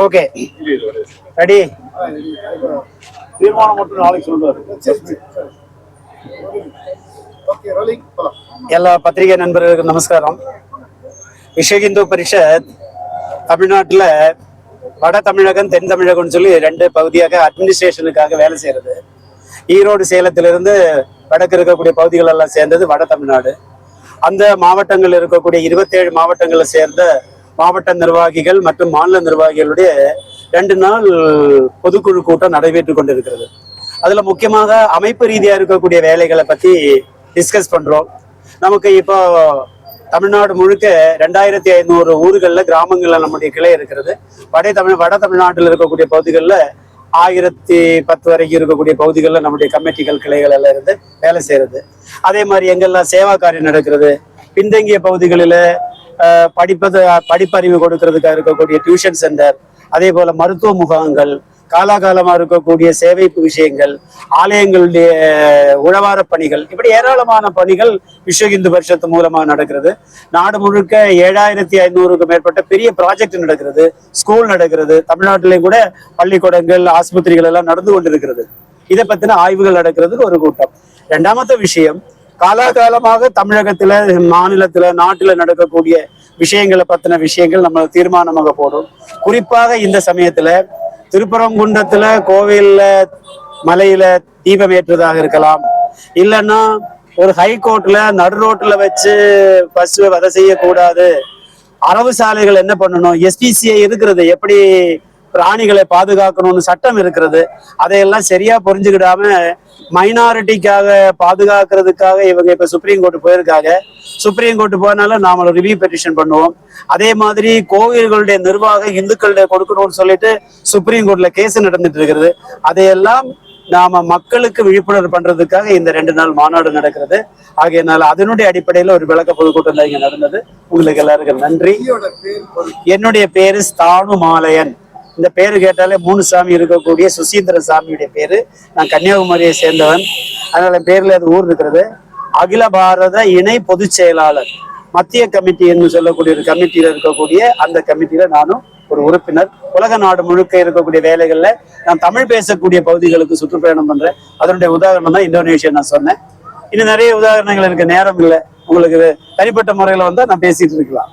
Okay ready. தீர்மானம் மட்டும் நாளைக்கு சொல்லுவாரு. எல்லா பத்திரிகை நண்பர்களுக்கும் நமஸ்காரம். விஸ்வ இந்து பரிஷத் தமிழ்நாட்டுல வட தமிழகம் தென் தமிழகம்னு சொல்லி ரெண்டு பகுதியாக அட்மினிஸ்ட்ரேஷனுக்காக வேலை செய்யறது. ஈரோடு சேலத்திலிருந்து வடக்கு இருக்கக்கூடிய பகுதிகள் எல்லாம் சேர்ந்தது வட தமிழ்நாடு. அந்த மாவட்டங்கள் இருக்கக்கூடிய 27 மாவட்டங்களை சேர்ந்த மாவட்ட நிர்வாகிகள் மற்றும் மாநில நிர்வாகிகளுடைய 2 நாள் பொதுக்குழு கூட்டம் நடைபெற்று கொண்டிருக்கிறது. அதுல முக்கியமாக அமைப்பு ரீதியா இருக்கக்கூடிய வேலைகளை பத்தி டிஸ்கஸ் பண்றோம். நமக்கு இப்போ தமிழ்நாடு முழுக்க 2500 ஊர்களில் கிராமங்கள்ல நம்முடைய கிளை இருக்கிறது. வட தமிழ்நாட்டில் இருக்கக்கூடிய பகுதிகளில் 1010 வரைக்கும் இருக்கக்கூடிய பகுதிகளில் நம்முடைய கமிட்டிகள் கிளைகள் எல்லாம் இருந்து வேலை செய்யறது. அதே மாதிரி எங்கெல்லாம் சேவா காரியம் நடக்கிறது, பின்தங்கிய பகுதிகளில் படிப்பறிவு கொடுக்கறதுக்காக இருக்கக்கூடிய டியூஷன் சென்டர், அதே போல மருத்துவ முகாம்கள், காலாகாலமா இருக்கக்கூடிய சேவை விஷயங்கள், ஆலயங்களுடைய உழவார பணிகள், இப்படி ஏராளமான பணிகள் விஸ்வ இந்து பரிஷத்து மூலமாக நடக்கிறது. நாடு முழுக்க 7500க்கும் மேற்பட்ட பெரிய ப்ராஜெக்ட் நடக்கிறது, ஸ்கூல் நடக்கிறது. தமிழ்நாட்டிலேயும் கூட பள்ளிக்கூடங்கள், ஆஸ்பத்திரிகள் எல்லாம் நடந்து கொண்டிருக்கிறது. இதை பத்தின ஆய்வுகள் நடக்கிறதுக்கு ஒரு கூட்டம். 2வது விஷயம், காலாகாலமாக தமிழகத்துல, மாநிலத்துல, நாட்டுல நடக்கக்கூடிய விஷயங்களை பத்தின விஷயங்கள் நம்ம தீர்மானமாக போடும். குறிப்பாக இந்த சமயத்துல திருப்பரங்குன்றத்துல கோவில்ல மலையில தீபம் ஏற்றுவதாக இருக்கலாம், இல்லைன்னா ஒரு ஹைகோர்ட்ல நடு ரோட்ல வச்சு பசுவை வதை செய்யக்கூடாது, அரவு சாலைகள் என்ன பண்ணணும், எஸ்பிசிஐ இருக்கிறது, எப்படி பிராணிகளை பாதுகாக்கணும்னு சட்டம் இருக்கிறது. அதையெல்லாம் சரியா புரிஞ்சுக்கிடாம மைனாரிட்டிக்காக பாதுகாக்கிறதுக்காக இவங்க இப்ப சுப்ரீம் கோர்ட் போயிருக்காங்க. சுப்ரீம் கோர்ட் போனால நாம ரிவ்யூ பெட்டிஷன் பண்ணுவோம். அதே மாதிரி கோவில்களுடைய நிர்வாகம் இந்துக்களுடைய கொடுக்கணும்னு சொல்லிட்டு சுப்ரீம் கோர்ட்ல கேஸ் நடந்துட்டு இருக்கிறது. அதையெல்லாம் நாம மக்களுக்கு விழிப்புணர்வு பண்றதுக்காக இந்த 2 நாள் மாநாடு நடக்கிறது. ஆகையினால அதனுடைய அடிப்படையில ஒரு விளக்க பொதுக்கூட்டம் தான் இங்க நடந்தது. உங்களுக்கு எல்லாருக்கும் நன்றி. என்னுடைய பேரு ஸ்தானு மாலையன். இந்த பேரு கேட்டாலே 3 சாமி இருக்கக்கூடிய சுசீந்திர சாமியுடைய பேரு. நான் கன்னியாகுமரியை சேர்ந்தவன், அதனால பேர்ல அது ஊர் இருக்கிறது. அகில பாரத இணை பொதுச் செயலாளர், மத்திய கமிட்டி என்று சொல்லக்கூடிய ஒரு கமிட்டியில இருக்கக்கூடிய அந்த கமிட்டியில நானும் ஒரு உறுப்பினர். உலக நாடு முழுக்க இருக்கக்கூடிய வேலைகள்ல நான் தமிழ் பேசக்கூடிய பகுதிகளுக்கு சுற்றுப்பயணம் பண்றேன். அதனுடைய உதாரணம் தான் இந்தோனேஷியா நான் சொன்னேன். இன்னும் நிறைய உதாரணங்கள் எனக்கு நேரம் இல்லை. உங்களுக்கு தனிப்பட்ட முறையில வந்தா நான் பேசிட்டு இருக்கலாம்.